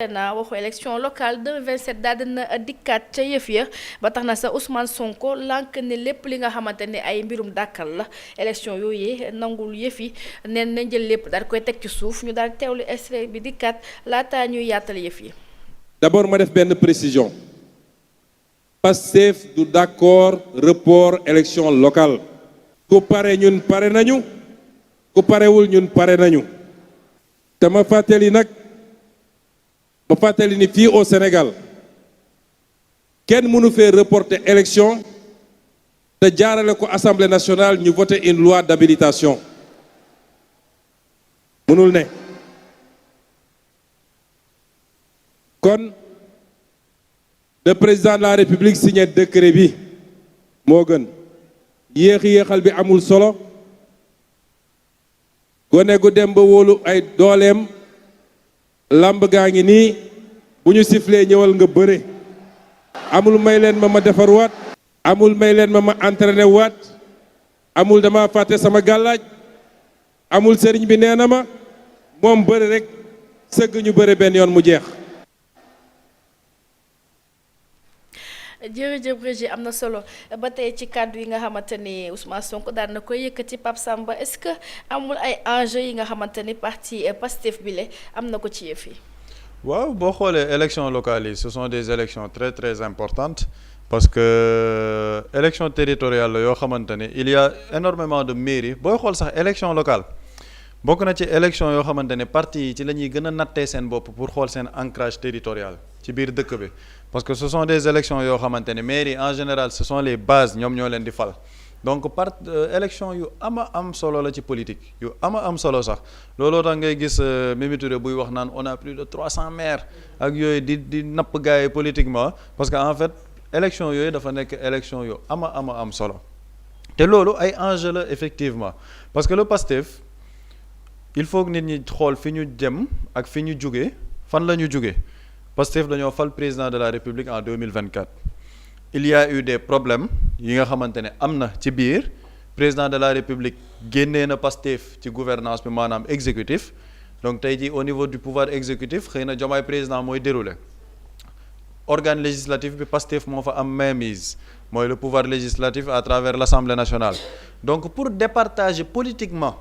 na waxu élection locale 2027 daal dina dikkaat ca yëf ya ba tax na sa Ousmane Sonko lànk ne lépp li nga xamante ne ay mbirum dàkkal la élection yooyu nangul yëf yi neen nañ jël lépp daal koy teg ci suuf ñu daal teewlu extrait bi dikkaat laataa ñuy yaatal yëf yi. D'abord ma def benn précision Pastef du d'accord report élection locale ku pare ñun pare nañu ku parewul ñun pare nañu te ma fàttali ni fii au Sénégal kenn mënu fee reporter élection te jaarale ko Assemblée nationale ñu voter une loi d'habilitation mënul ne kon le président de la République signé décret bi moo gën yéexal bi amul solo gone gu dem ba wóolu ay dooleem lamb gaa ngi nii bu ñu siflee ñëwal nga bëre amul may leen ma defar waat amul may leen ma entraîné waat amul dama fàtte sama gàllaaj amul sëriñ bi nee na ma moom bëre rek sëgg ñu bëre benn yoon mu jeex. jërëjëf Régis am na solo ba tey ci kàddu yi nga xamante ni Ousmane Sonko daan na koy yëkkati Pape Samba est-ce que amul ay enjeux yi nga xamante ni parti Pastef bi le am na ko ci yëf yi. waaw boo xoolee élections locales yi ce sont des élections très très importantes parce que élection territoriale la yoo xamante ni il y a énormément de mairies booy xool sax élection locale bokk na ci élection yoo xamante ne parti yi ci la ñuy gën a nattee seen bopp pour xool seen ancrage territorial ci biir dëkk bi parce que ce sont des élections yoo xamante ne mairie en général ce sont les bases ñoom ñoo leen di fal donc élection yu am solo la ci politique yu am solo sax looloo tax ngay gis Mimi Touré buy wax naan on a plus de 300 maires ak yooyu di napp gars yi politiquement parce que en fait élection yooyu dafa nekk élection yu am solo te loolu ay enjeu la effectivement parce que le PASTEF il faut que nit ñi xool fi ñu jëm ak fi ñu jugee fan la ñu jugee Pastef dañoo fal président de la République en 2024 il y a eu des problèmes yi nga xamante ne am na ci biir président de la République génnee na Pastef ci gouvernance bi maanaam exécutif donc tey jii au niveau du pouvoir exécutif xëy na Diomaye président mooy déroulé organe législatif bi Pastef moo fa am mainmise mooy le pouvoir législatif à travers l'Assemblée nationale donc pour départager politiquement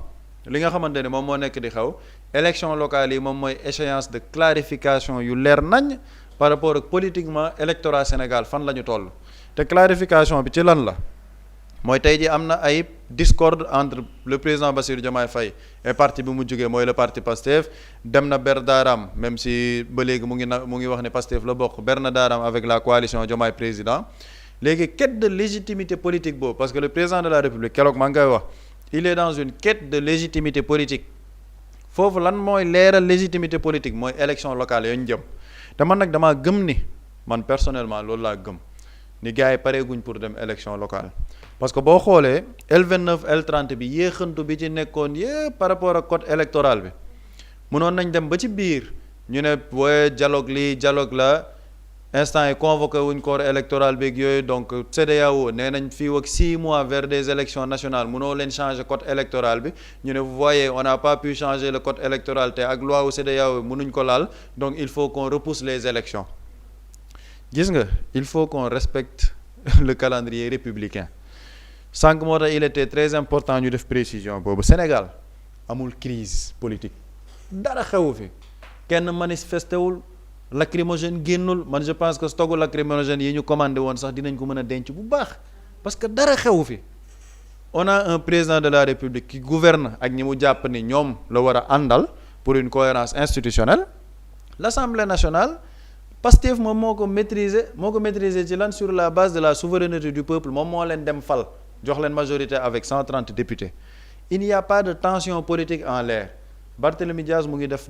li nga xamante ne moom moo nekk di xew élection locale yi moom mooy échéance de clarification yu leer nañ par rapport ak politiquement électorat Sénégal fan la ñu toll te clarification bi ci lan la mooy tey ji am na ay discorde entre le président Bassirou Diomaye Faye et parti bi mu jógee mooy le parti Pastef dem na ber daaram même si ba léegi mu ngi wax ne Pastef la bokk ber na daaram avec la coalition Diomaye président léegi quête de légitimité politique boobu parce que le président de la République keroog maa ngi koy wax il est dans une quête de légitimité politique foofu lan mooy leeral légitimité politique mooy élection locale yooyu ñu jëm te man nag damaa gëm ni man personnellement loolu laa gëm ni gars yi pareeguñ pour dem élection locale parce que boo xoolee L29 L30 bi yéexantu bi ci nekkoon yëpp par rapport ak code électoral bi mënoon nañ dem ba ci biir ñu ne booy dialogue lii dialogue la instant yi convoqué wuñ corps électoral beeg yooyu donc CEDEAO nee nañ fii ak 6 mois vers des élections nationales mënoo leen changer code électoral bi ñu ne vous voyez on n'a pas pu changer le code électoral te ak loi wu CEDEAO mënuñ ko laal donc il faut qu'on repousse les élections gis nga il faut qu'on respecte le calendrier républicain sànq moo tax il était très important ñu def précision boobu Sénégal amul crise politique dara xewu fi kenn manifesté wul lacrymogène génnul man je pense que stocku lacrymogène yi ñu commandé woon sax dinañ ko mën a denc bu baax parce que dara xewu fi on a un président de la République qui gouverne ak ñi mu jàpp ni ñoom la war a àndal pour une cohérence institutionnelle l'Assemblée nationale Pastef moom moo ko maîtriser ci lan sur la base de la souveraineté du peuple moom moo leen dem fal jox leen majorité avec 130 députés il n'y a pas de tension politique en l'air Barthélémy Diaz mu ngi def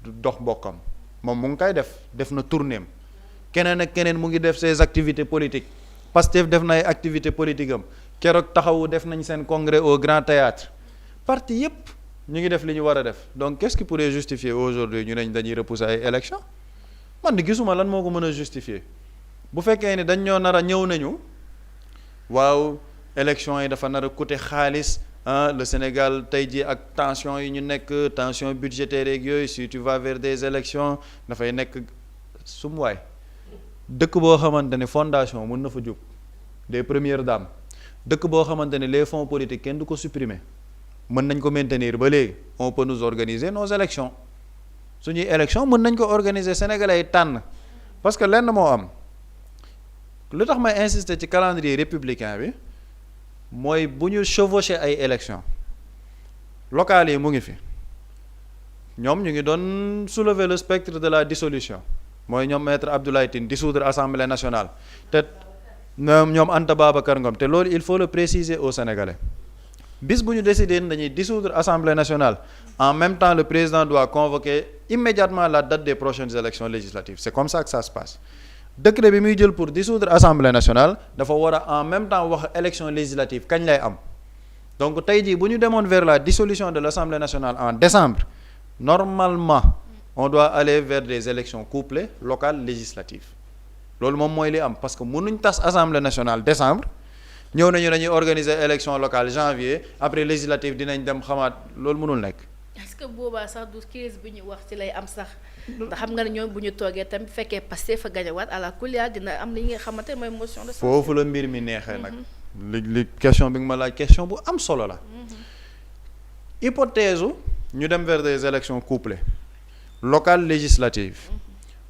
dox mbokkam moom mu ngi koy def na tournéem keneen ak keneen mu ngi def ses activités politiques Pastef def na ay activités politiques am keroog taxawu def nañ seen congrès au Grand Théâtre parti yépp ñu ngi def li ñu war a def donc qu'est-ce qui pourrait justifier aujourd'hui ñu neñ dañuy repousser ay élections man di gisuma lan moo ko mën a justifier bu fekkee ni dañ ñoo nar a ñëw nañu waaw élections yi dafa nar a coûter xaalis le Sénégal tey jii ak tension yi ñu nekk tension budgétaire yeeg yooyu si tu vas vers des élections dafay nekk sumuwaay dëkk boo xamante ne fondation mën na fa jóg des premières dames dëkk boo xamante ne les fonds politiques kenn du ko supprimer mën nañ ko maintenir ba léegi on peut nous organiser nos élections suñuy élection mën nañ ko organiser sénégalais yi tànn parce que lenn moo am lu tax may insister ci calendrier républicain bi mooy bu ñu chevaucher ay élections locales yi mu ngi fi ñoom ñu ngi doon soulever le spectre de la dissolution mooy ñoom maître Abdoulaye Tine dissoudre assemblée nationale te ñoom Anta Babacar Ngom te loolu il faut le préciser aux Sénégalais bis bu ñu décider dañuy dissoudre assemblée nationale en même temps le président doit convoquer immédiatement la date des prochaines élections législatives c'est comme ça que ça se passe décret bi muy jël pour dissoudre assemblée nationale dafa war a en même temps wax élection législative kañ lay am donc tey jii bu ñu demoon vers la dissolution de l'assemblée nationale en décembre normalement on doit aller vers des élections couplées locales législatives loolu moom mooy li am parce que mënuñ tas assemblée nationale décembre ñëw nañu dañuy organiser élection locale janvier après législative dinañ dem xamaat loolu mënul nekk. est-ce que boobaa sax du crise bi ñu wax ci lay am sax ndax xam nga ne ñoom bu ñu toogee tamit fekkee Pastef fa gañewaat à la kuliya dina am li nga xamante mooy motion de censure. foofu la mbir mi neexee nag. li question bi nga ma laaj question bu am solo la. hypothèse ñu dem vers des élections couplées locales législatives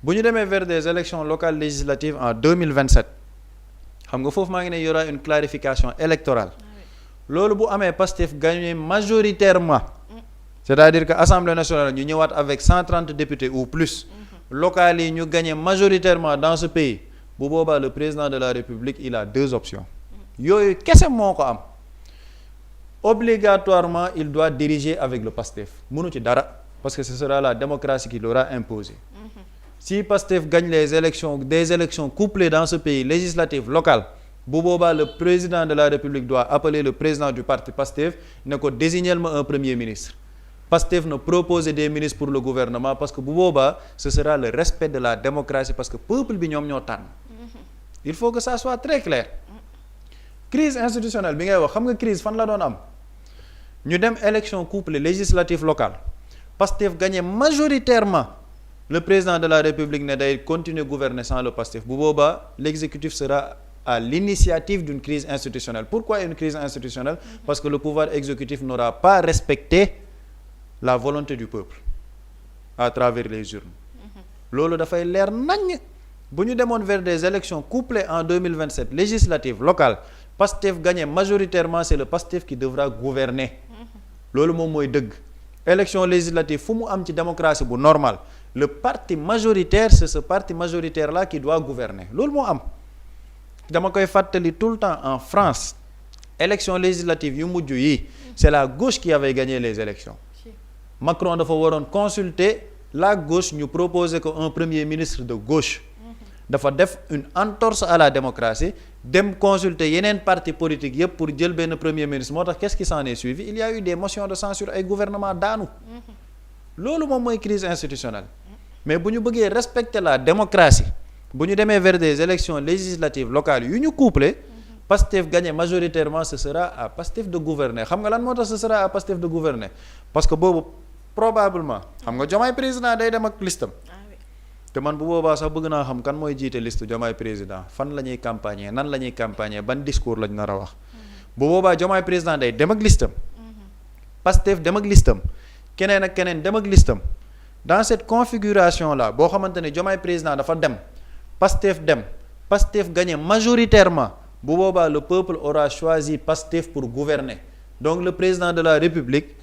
bu ñu demee vers des élections locales législatives en 2027 xam nga foofu maa ngi ne y aura une clarification électorale loolu bu amee Pastef gagné majoritairement c'est-à-dire que Assemblée nationale ñu ñëwaat avec 130 députés ou plus locales yi ñu gagné majoritairement dans ce pays bu boobaa le président de la République il a deux options yooyu kese moo ko am obligatoirement il doit diriger avec le Pastef mënu ci dara parce que ce sera la démocratie qui l'aura imposé si Pastef gagne des élections couplées dans ce pays législatives locales bu boobaa le président de la République doit appeler le président du parti Pastef ne ko désigner ma un premier ministre Pastef na proposer des ministres pour le gouvernement parce que bu boobaa ce sera le respect de la démocratie parce que peuple bi ñoom ñoo tànn il faut que ça soit très clair crise institutionnelle bi ngay wax xam nga crise fan la doon am ñu dem élection couplée législative locale Pastef gagné majoritairement le président de la République ne day continuer gouverner sans le Pastef bu boobaa l'exécutif sera à l'initiative d'une crise institutionnelle. Pourquoi une crise institutionnelle? Parce que le pouvoir exécutif n'aura pas respecté la volonté du peuple à travers les urnes. Loolu dafay leer nañ bu ñu demoon vers des élections couplées en 2027 législatives locales Pastef gagné majoritairement c'est le Pastef qui devra gouverner. Loolu moom mooy dëgg. Élection législative fu mu am ci démocratie bu normal le parti majoritaire c'est ce parti majoritaire là qui doit gouverner loolu moo am. Dama koy fàttali tout le temps en France élection législative yu mujj yi c'est la gauche qui avait gagné les élections. Macron dafa waroon consulter la gauche ñu proposer ko un premier ministre de gauche. Dafa def une entorse à la démocratie dem consulter yeneen parti politique yëpp pour jël benn premier ministre moo tax qu'est-ce qui s'en est suivi il y a eu des motions de censure ay gouvernement daanu. Loolu moom mooy crise institutionnelle. Mais bu ñu bëggee respecter la démocratie bu ñu demee vers des élections législatives locales yu ñu couplé Pastef gagné majoritairement ce sera à Pastef de gouverner xam nga lan moo tax ce sera à Pastef de gouverner parce que boobu probablement xam nga Diomaye président day dem ak listam te man bu boobaa sax bëgg naa xam kan mooy jiite liste Diomaye président fan la ñuy campagner nan la ñuy campagner ban discours lañ nar a wax bu boobaa Diomaye président day dem ak listam Pastef dem ak listam keneen ak keneen dem ak listam dans cette configuration là boo xamante ne Diomaye président dafa dem Pastef dem Pastef gagné majoritairement bu boobaa le peuple aura choisi Pastef pour gouverner donc le président de la République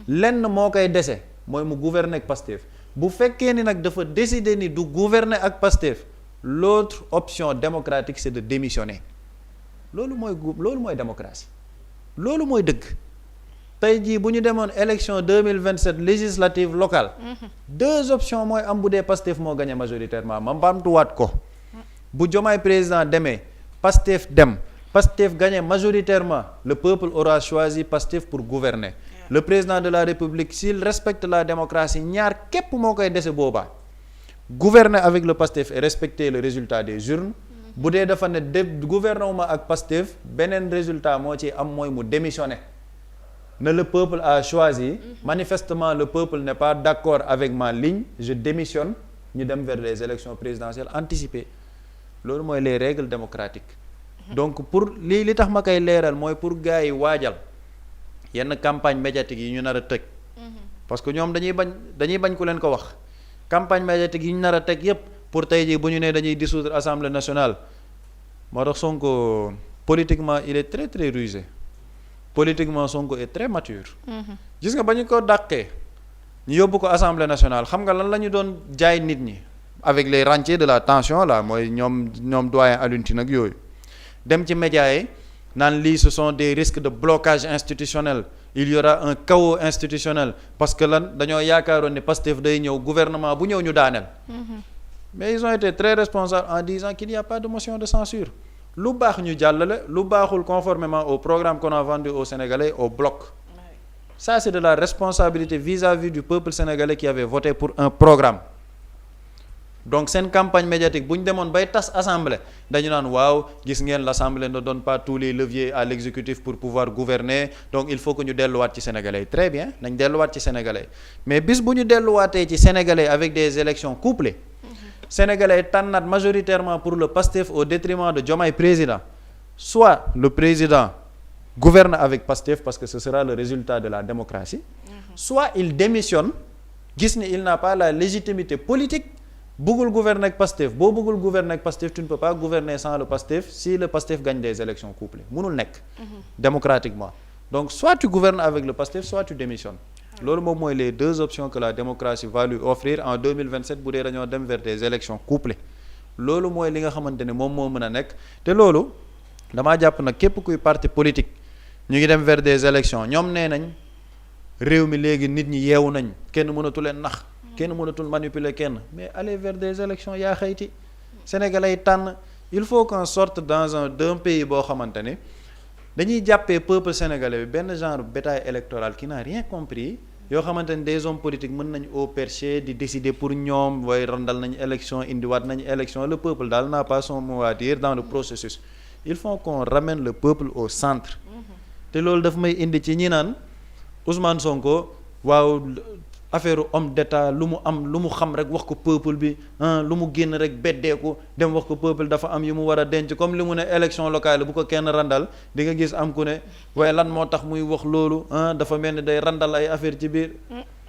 lenn moo koy dese mooy mu gouverner ak Pastef bu fekkee ni nag dafa décider ni du gouverner ak Pastef l'autre option démocratique c'est de démissionner loolu mooy démocratie loolu mooy dëgg tey jii bu ñu demoon élection 2027 législative locale deux options mooy am bu dee Pastef moo gagné majoritairement ma mbaamtuwaat ko bu Diomaye président demee Pastef dem Pastef gagné majoritairement le peuple aura choisi Pastef pour gouverner le président de la République s'il respecte la démocratie ñaar képp moo koy dese boobaa gouverner avec le Pastef et respecter le résultat des urnes bu dee dafa ne gouvernement ak Pastef beneen résultat moo ci am mooy mu démissionner ne le peuple a choisi manifestement le peuple n'est pas d'accord avec ma ligne je démissionne ñu dem vers les élections présidentielles anticipées loolu mooy les règles démocratiques donc pour li tax ma koy leeral mooy pour gars yi waajal yenn campagne médiatique yi ñu nar a tëj parce que ñoom dañuy bañ ku leen ko wax campagne médiatique yi ñu nar a teg yépp pour tey jii bu ñu nee dañuy dissoudre assemblée nationale moo tax Sonko politiquement il est très très rusé politiquement Sonko est très mature gis nga ba ñu ko dàqee ñu yóbbu ko assemblée nationale xam nga lan la ñu doon jaay nit ñi avec les rentiers de la tension là mooy ñoom doyen Alioune Tine ak yooyu dem ci médias yi naan lii ce sont des risques de blocage institutionnel il y aura un chaos institutionnel parce que lan dañoo yaakaaroon ne Pastef day ñëw gouvernement bu ñëw ñu daaneel mais ils ont été très responsables en disant qu'il n'y a pas de motion de censure lu baax ñu jàllale lu baaxul conformément au programme qu'on a vendu aux Sénégalais au bloc ça c'est de la responsabilité vis-à-vis du peuple sénégalais qui avait voté pour un programme donc seen campagne médiatique bu ñu demoon bay tas assemblée dañu naan waaw gis ngeen l'assemblée ne donne pas tous les leviers à l'exécutif pour pouvoir gouverner donc il faut que ñu delluwaat ci sénégalais très bien nañ delluwaat ci sénégalais mais bis bu ñu delluwaatee ci sénégalais avec des élections couplées sénégalais tànnaat majoritairement pour le PASTEF au détriment de Diomaye président soit le président gouverne avec PASTEF parce que ce sera le résultat de la démocratie soit il démissionne gis ni il n'a pas la légitimité politique bëggul gouverner ak Pastef boo bëggul gouverner ak Pastef tu ne peux pas gouverner sans le Pastef si le Pastef gagne des élections couplées mënul nekk démocratiquement donc soit tu gouvernes avec le Pastef soit tu démissionnes loolu moom mooy les deux options que la démocratie va lui offrir en 2027 bu dee dañoo dem vers des élections couplées loolu mooy li nga xamante ne moom moo mën a nekk te loolu damaa jàpp nag képp kuy parti politique ñu ngi dem vers des élections ñoom nee nañ réew mi léegi nit ñi yeewu nañ kenn mënatu leen nax kenn mënatul manipuler kenn mais aller vers des élections yaa xayti sénégalais yi tànn il faut qu'on sorte d'un pays boo xamante ne dañuy jàppee peuple sénégalais bi benn genre bétail électoral qui n'a rien compris yoo xamante ne des hommes politiques mën nañ au perché di décider pour ñoom way randal nañ élection indiwaat nañ élection le peuple daal n'a pas son mot à dire dans le processus il faut qu'on ramène le peuple au centre te loolu daf may indi ci ñi naan Ousmane Sonko waaw affaire homme d'état lu mu am lu mu xam rek wax ko peuple bi lu mu génn rek beddeeku dem wax ko peuple dafa am yu mu war a denc comme li mu ne élection locale bu ko kenn randal di nga gis am ku ne waaye lan moo tax muy wax loolu dafa mel ni day randal ay affaire ci biir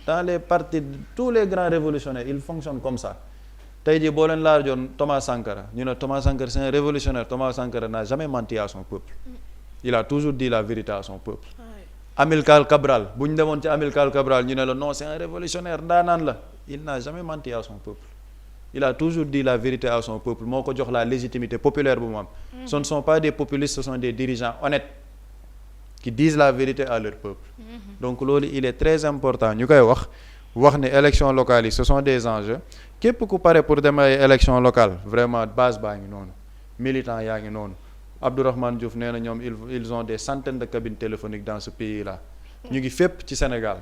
dans les partis tous les grands révolutionnaires ils fonctionnent comme ça tey jii boo leen laajoon Thomas Sankara ñu ne Thomas Sankara c'est un révolutionnaire Thomas Sankara n'a jamais menti à son peuple il a toujours dit la vérité à son peuple Amilcar Cabral bu ñu demoon ci Amilcar Cabral ñu ne la non c'est un révolutionnaire ndaanaan la il n'a jamais menti à son peuple il a toujours dit la vérité à son peuple moo ko jox la légitimité populaire bu mu am ce ne sont pas des populistes ce sont des dirigeants honnêtes qui disent la vérité à leur peuple donc loolu il est très important ñu koy wax ne élection locale yi ce sont des enjeux képp ku pare pour dem ay élection locale vraiment base baa ngi noonu militant yaa ngi noonu Abdourahmane Diouf nee na ñoom ils ont des centaines de cabines téléphoniques dans ce pays là ñu ngi fépp ci Sénégal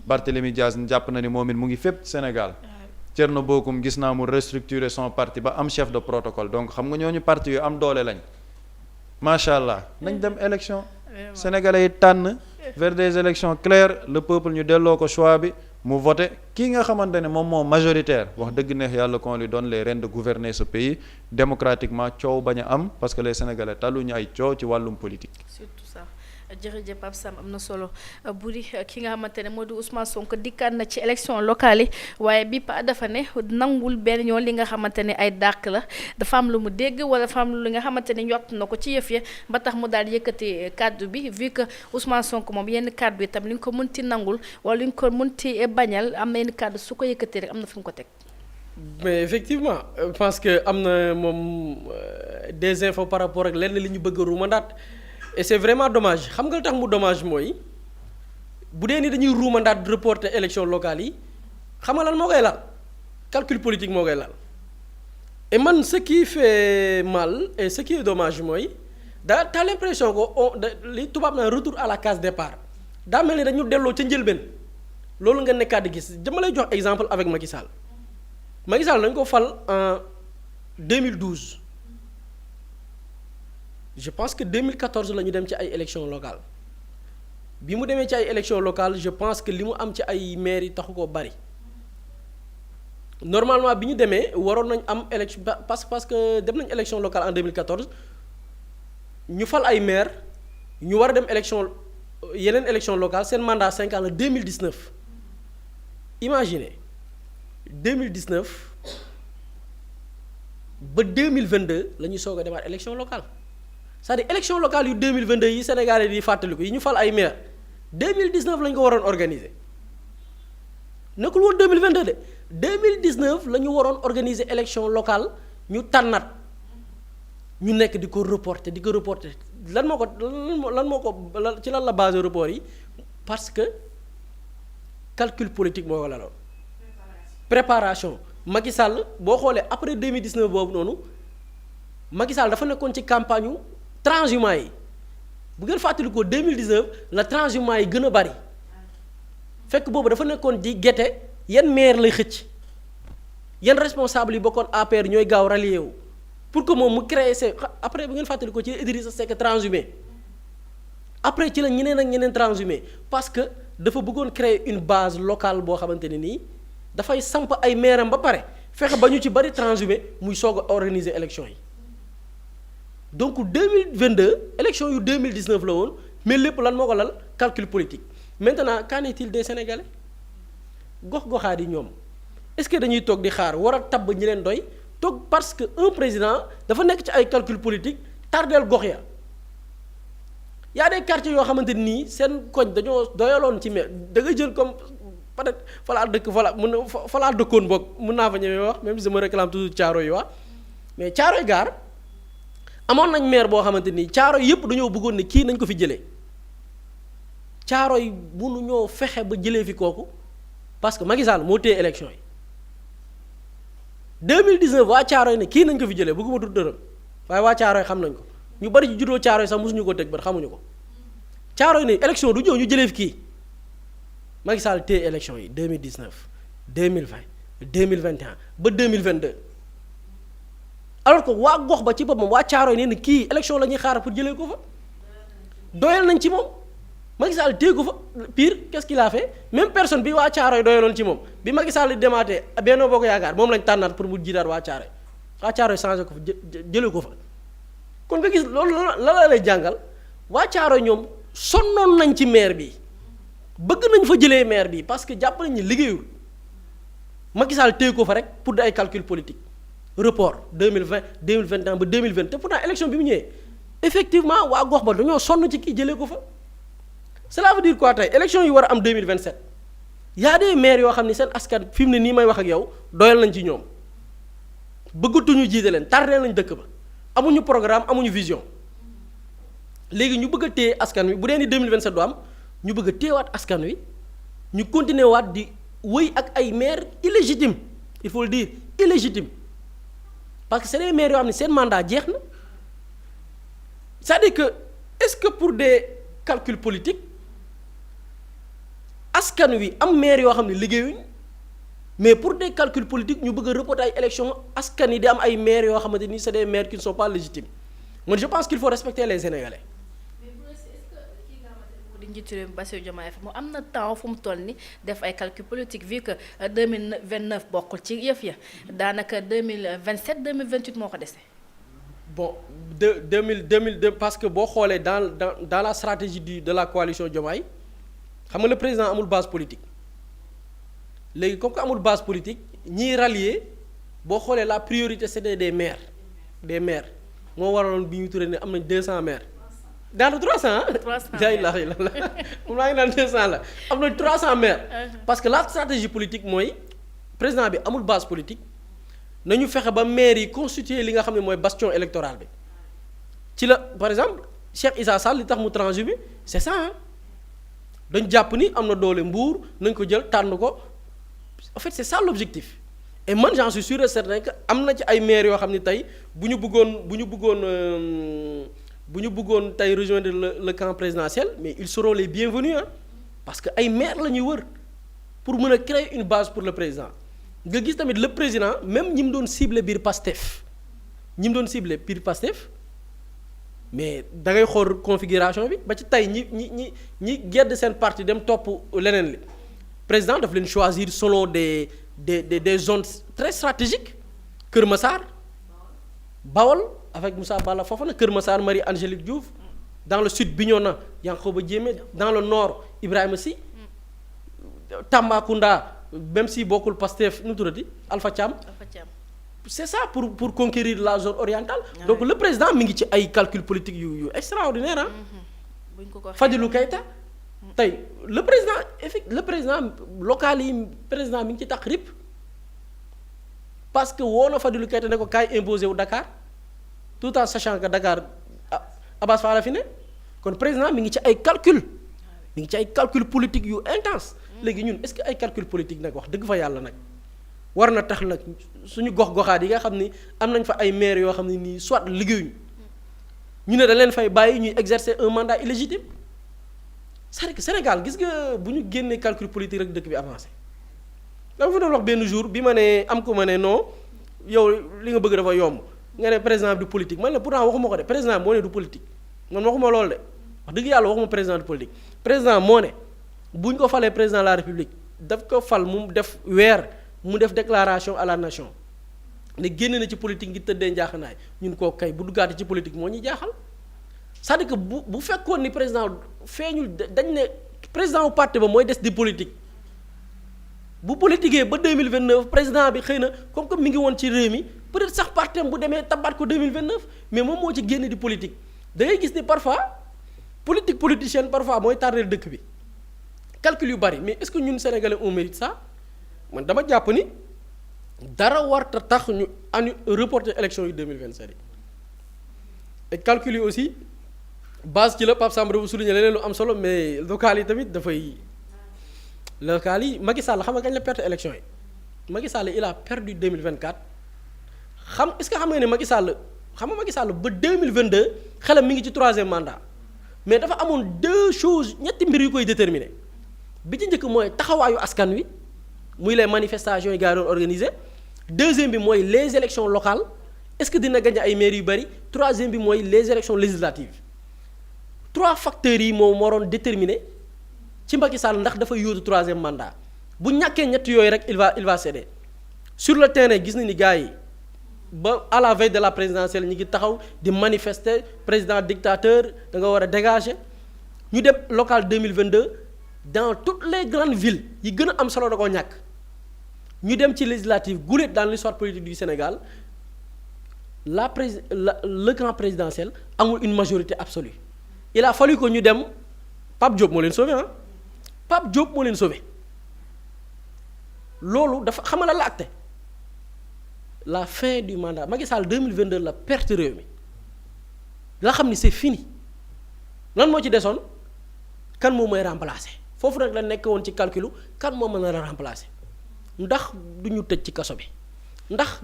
Barthélémy Diaz jàpp na ni moom it mu ngi fépp ci Sénégal Thierno Bocoum gis naa mu restructurer son parti ba am chef de protocole donc xam nga ñooñu parti yu am doole lañ macha allah nañ dem élection sénégalais yi tànn vers des élections claires le peuple ñu delloo ko choix bi mu voté kii nga xamante ne moom moo majoritaire wax dëgg neex yàlla qu'on lui donne les rênes de gouverner ce pays démocratiquement coow bañ a am parce que les sénégalais taluñu ay coow ci wàllum politique. surtout ça jërëjëf Pape Sam am na solo buri ki nga xamante ne moo di Ousmane Sonko dikkaat na ci élection locale yi waaye bi pa dafa ne nangul benn yoon li nga xamante ne ay dàq la dafa am lu mu dégg wala dafa am li nga xamante ne njott na ko ci yëf ya ba tax mu daal yëkkati kàddu bi vu que Ousmane Sonko moom yenn kàddu yi tam li nga ko mënti nangul wala li nga ko mënti bañal am na yenn kàddu su ko yëkkatee rek am na fu mu ko teg. mais effectivement je pense que am na moom des infos par rapport ak lenn li ñu bëgg a ruumandaat et c'est vraiment dommage xam nga lu tax mu dommage mooy bu dee ni dañuy ruumandaat reporter élection locale yi xam nga lan moo koy laal calcul politique moo koy laal et man ce qui fait mal et ce qui est dommage mooy t'as l'impression que li tubaab na retour à la case départ daa mel ni dañu delloo ca njëlbeen loolu nga nekkaat di gis dama lay jox exemple avec Macky Sall Macky Sall dañ ko fal en 2012 je pense que 2014 la ñu dem ci ay élections locales bi mu demee ci ay élections locales je pense que li mu am ci ay maires yi taxu koo bari normalement bi ñu demee waroon nañ am élection parce que dem nañ élection locale en 2014 ñu fal ay maires ñu war a dem élection yeneen élection locale seen mandat 5 ans la 2019 imaginez 2019 ba 2022 la ñuy soog a demaat élection locale c'est-à-dire élection locale yu 2022 yi Sénégalais yi fàttaliku yi ñu fal ay maire 2019 la ñu ko waroon organiser nekkul woon 2022 de 2019 la ñu waroon organiser élection locale ñu tànnat ñu nekk di ko reporter lan moo ko ci lan la base report yi parce que calcul politique moo ko laloon préparation Macky Sall boo xoolee après 2019 boobu noonu Macky Sall dafa nekkoon ci campagne yu transhumance yi bu ngeen fàttalikoo 2019 la transhumance yi gën a bari fekk boobu dafa nekkoon di gete yan maire lay xëcc yan responsable yi bokkoon APR ñooy gaaw rallié wu pour que moom mu créer ses après bu ngeen fàttalikoo ci Idrissa Seck transhumé après ci la ñeneen ak ñeneen transhumé parce que dafa bëggoon créer une base locale boo xamante ne nii dafay samp ay maire am ba pare fexe ba ñu ci bari transhumé muy soog a organiser élection yi donc 2022 élection yu 2019 la woon mais lépp lan moo ko lal calcul politique maintenant qu'en est-il des Sénégalais gox-goxaat yi ñoom est-ce que dañuy toog di xaar war a tabb ñi leen doy toog parce que un président dafa nekk ci ay calcul politique tardeel gox ya y a des quartiers yoo xamante nii seen koñ dañoo doyaloon ci mais da nga jël comme peut-être falaa dëkk falaa dëkkoon boog mun naa fa ñëwee wax même si je me réclame toujours Thiaroye yi wax mais Thiaroye Gare amoon nañ maire boo xamante nii Thiaroye yëpp dañoo bëggoon ne kii nañ ko fi jëlee Thiaroye mënuñoo fexe ba jëlee fi kooku parce que Macky Sall moo téye élection yi 2019 waa Thiaroye ne kii nañ ko fi jëlee bëgguma tudd dërëm waaye waa Thiaroye xam nañ ko ñu bari ci juddoo Thiaroye sax mosuñu ko teg bët xamuñu ko Thiaroye ne élection du ñëw ñu jëlee fi kii Macky Sall téye élection yi 2019 2020 2021 ba 2022 alors que waa gox ba ci boppam waa Thiaroye nee na kii élection la ñuy xaar pour jëlee ko fa doyal nañ ci moom Macky Sall téye ko fa pire qu'est-ce qu'il a fait même personne bi waa Thiaroye doyaloon ci moom bi Macky Sall di demaatee Benno Bokk Yaakaar moom lañ tànnaat pour mu jiitaat waa Thiaroye changé ko fa jëlee ko fa kon nga gis loolu la lay jàngal waa Thiaroye ñoom sonnoon nañ ci maire bi bëgg nañ fa jëlee maire bi parce que jàpp nañ ni liggéeyul Macky Sall téye ko fa rek pour ay calcul politique report 2020 2021 ba 2020 te pourtant élection bi mu ñëwee effectivement waa gox ba dañoo sonn ci kii jëlee ko fa cela veut dire quoi tey élection yi war a am 2027 y a des maires yoo xam ni seen askan fi mu ne nii may wax ak yow doyal nañ ci ñoom bëggatuñu jiite leen tardeel nañ dëkk ba amuñu programme amuñu vision léegi ñu bëgg a téye askan wi bu dee ni 2027 du am ñu bëgg a téyewaat askan wi ñu continuer waat di wëy ak ay maires illégitimes il faut le dire illégitimes parce que c'est des maires yoo xam ne seen mandat jeex na c'est-à-dire que est-ce que pour des calculs politiques askan wi am maire yoo xam ne liggéeyuñ mais pour des calculs politiques ñu bëgg a reporter ay élections askan yi di am ay maires yoo xamante ni c'est des maires qui ne sont pas légitimes man je pense qu'il faut respecter les Sénégalais. mais bu est-ce que kii nga xamante ne moo di njiitu réew mi Bassirou Diomaye Faye mu am na temps fu mu toll ni def ay calculs politiques vu que 2029 bokkul ci yëf ya daanaka 2027 2028 moo ko dese. bon 2002 parce que boo xoolee dans la stratégie de la coalition Diomaye xam nga le président amul base politique léegi comme que amul base politique ñiy rallier boo xoolee la priorité c'était des maires moo waraloon bi ñu turee ne am nañ 200 maires. dans 300 ah. 300 maires la moom laa ngi naan 200 la am nañ 300 maires. parce que la stratégie politique mooy président bi amul base politique. nañu fexe ba maire yi constituer li nga xam ne mooy bastion électoral bi ci la par exemple Cheikh Issa Sall li tax mu transhumé c'est ça dañ jàpp ni am na doole Mbour nañ ko jël tànn ko en fait c'est ça l'objectif et man j'en suis sûr et certain que am na ci ay maires yoo xam ne tey bu ñu bëggoon tey rejoindre le camp présidentiel mais ils seront les bienvenus parce que ay maires la ñuy wër pour mën a créer une base pour le président. nga gis tamit le président même ñi mu doon ciblé biir Pastef mais da ngay xool configuration bi ba ci tey ñi gedd seen parti dem topp leneen li président daf leen choisir selon des zones très stratégiques Kër Massar Bawol avec Moussa Balla Fofana Kër Massar Marie Angélique Diouf dans le sud Bignona Yankhoba Diémé dans le nord Ibrahima Sy Tambacounda même si bokkul Pastef nu mu tuddati Alpha Thiam c'est ça pour conquérir la zone orientale donc le président mi ngi ci ay calcul politique yu extraordinaire ah Fadilou Keïta tey le président local yi président mi ngi ci tax rip parce que woo na Fadilou Keïta ne ko kaay imposé wu Dakar tout en sachant que Dakar Abass Fall la fi ne kon président mi ngi ci ay calcul politique yu intense léegi ñun est-ce que ay calcul politique nag wax dëgg fa yàlla nag war na tax nag suñu gox-goxaat yi nga xam ni am nañ fa ay maires yoo xam ne nii soit liggéeyuñu ñu ne da leen fay bàyyi ñuy exercer un mandat illégitime c'est-à-dire que Sénégal gis nga bu ñu génnee calcul politique rek dëkk bi avancé dama fa doon wax benn jour bi ma ne am ko ma ne non yow li nga bëgg dafa yomb nga ne président du politique man la pourtant waxuma ko de président moo ne du politique man waxuma loolu de wax dëgg yàlla waxuma président du politique président moo ne bu ñu ko falee président de la république daf ko fal mu def weer mu def déclaration à la nation ne génn na ci politique ngir tëddee njaaxanaay ñun koo kay bu duggaate ci politique moo ñuy jaaxal c'est-à-dire que bu fekkoon ni président feeñul dañ ne président wu parti ba mooy des di politique bu politiquee ba 2029 président bi xëy na comme que mi ngi woon ci réew mi peut-être sax partem bu demee tabaat ko 2029 mais moom moo ci génn di politique da ngay gis ni parfois politicienne parfois mooy tardeel dëkk bi calcul yu bari mais est-ce que ñun sénégalais on mérite ça man dama jàpp ni dara warta tax ñu reporter élection yu 2027 yi et calcul yi aussi base ci la Pape Samba bu souligné leneen lu am solo mais local yi tamit dafay local yi Macky Sall xam nga kañ la perte élection yi Macky Sall il a perdu 2024 est-ce que xam nga ne Macky Sall ba 2022 xelam mi ngi ci troisième mandat mais dafa amoon deux choses ñetti mbir yu koy déterminer bi ci njëkk mooy taxawaayu askan wi muy les manifestations yi gars yi doon organisé deuxième bi mooy les élections locales est-ce que dina gagner ay maires yu bari troisième bi mooy les élections législatives trois facteurs yi moom waroon déterminer ci Macky Sall ndax dafa yóotu troisième mandat bu ñàkkee ñett yooyu rek il va céder sur le terrain gis na ni gars yi ba à la veille de la présidentielle ñi ngi taxaw di manifester président dictateur da nga war a dégager ñu dem local 2022 dans toutes les grandes villes yi gën a am solo da koo ñàkk ñu dem ci législative guléet dans l'histoire politique du Sénégal le camp présidentiel amul une majorité absolue il a fallu que ñu dem Pape Diop moo leen sauvé Pape Diop moo leen sauvé loolu dafa xamala la acte la fin du mandat Macky Sall 2022 la perte réew mi la xam ni c'est fini lan moo ci desoon kan moo mooy remplacer foofu nag la nekk woon ci calculu kan moo mën a remplacer ndax du ñu tëj ci kaso bi ndax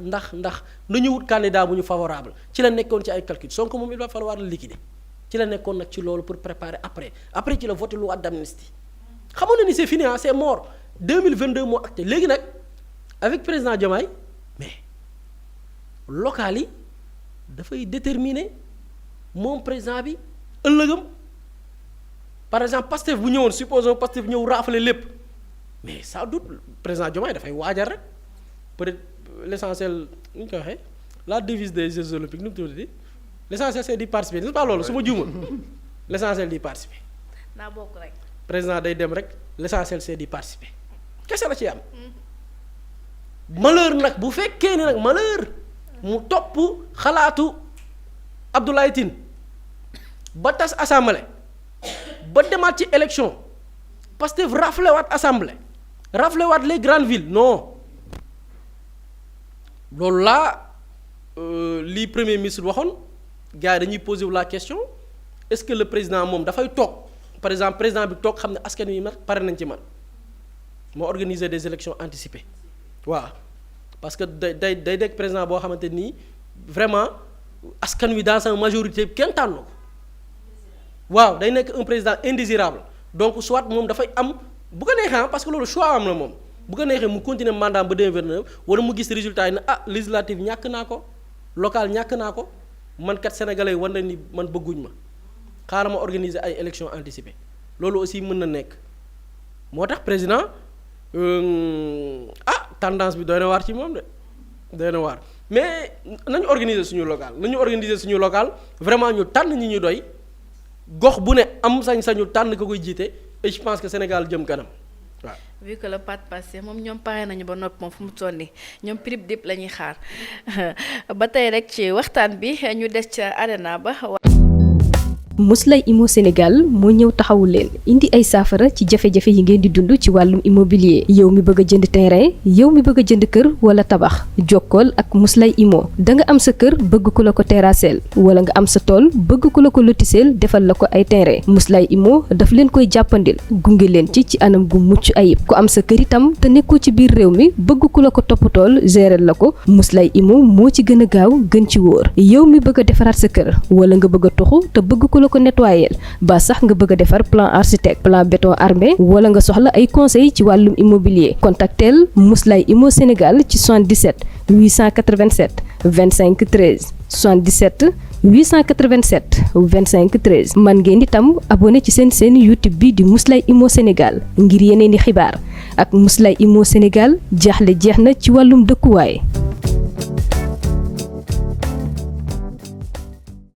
nañu wut candidat bu ñu favorable ci la nekkoon ci ay calcul Sonko moom il va falloir le liquider ci la nekkoon nag ci loolu pour préparer après ci la voté loi d'amnistie xamoon na ni c'est fini c'est mort 2022 moo acté léegi nag avec président Diomaye mais local yi dafay déterminer moom président bi ëllëgam par exemple Pastef bu ñëwoon supposons Pastef ñëw raafale lépp mais sans doute président Diomaye dafay waajal rek peut-être l'essentiel nu ñu koy waxee la devise des Jeux olympiques nu mu tuddati l'essentiel c'est d'y participer n'est-ce pas loolu su ma juumul l'essentiel d'y participer. naa bokk rek. président day dem rek l'essentiel c'est d'y participer kese la ci am. malheur nag bu fekkee ni nag malheur mu topp xalaatu Abdoulaye Tine ba tas assemblée ba demaat ci élection Pastef raflé waat assemblée raflé waat les grandes villes non loolu laa li premier ministre waxoon gars yi dañuy poser wu la question est-ce que le président moom dafay toog par exemple président bi toog xam ne askan wi nag pare nañ ci man moo organiser des élections anticipées waaw parce que day nekk président boo xamante nii vraiment askan wi dans sa majorité kenn tànn ko waaw day nekk un président indésirable donc soit moom dafay am bu ko neexee parce que loolu choix am la moom bu ko neexee mu continuer mandat ba 2029 wala mu gis résultat yi ne législative ñàkk naa ko local ñàkk naa ko man kat sénégalais war na ni man bëgguñ ma xaaral ma organiser ay élections anticipées loolu aussi mën na nekk moo tax président tendance bi doy na waar ci moom de doy na waar mais nañu organiser suñu local vraiment ñu tànn ñi ñu doy gox bu ne am sañ-sañu tànn ko koy jiite et je pense que Sénégal jëm kanam waaw. vu que le pas passé moom ñoom pare nañu ba noppi moom fu mu toll nii ñoom prib dip la ñuy xaar ba tey rek ci waxtaan bi ñu des ca arena ba. Mously Immo Sénégal moo ñëw taxawu leen indi ay saafara ci jafe-jafe yi ngeen di dund ci wàllum immobilier yow mi bëgg a jënd terrain yow mi bëgg a jënd kër wala tabax jokkool ak Mously Immo da nga am sa kër bëgg ku la ko terrasseel wala nga am sa tool bëgg ku la ko lotiseel defal la ko ay terrain Mously Immo daf leen koy jàppandil gunge leen ci anam gu mucc ayib ku am sa kër itam te nekkoo ci biir réew mi bëgg ku la ko toppatool gérer la ko Mously Immo moo ci gën a gaaw gën ci wóor yow mi bëgg a defaraat sa kër wala nga bëgg a toxu te bëgg ku ko nettoyer ba sax nga bëgg a defar plan architecte plan béton armé wala nga soxla ay conseil ci wàllum immobilier contactel Mously Immo Sénégal ci 77 887 25 13 77 887 25 13 man ngeen itam abonné ci seen YouTube bi di Mously Immo Sénégal ngir yeneen i xibaar ak Mously Immo Sénégal jaaxle jeex na ci wàllum dëkkuwaay.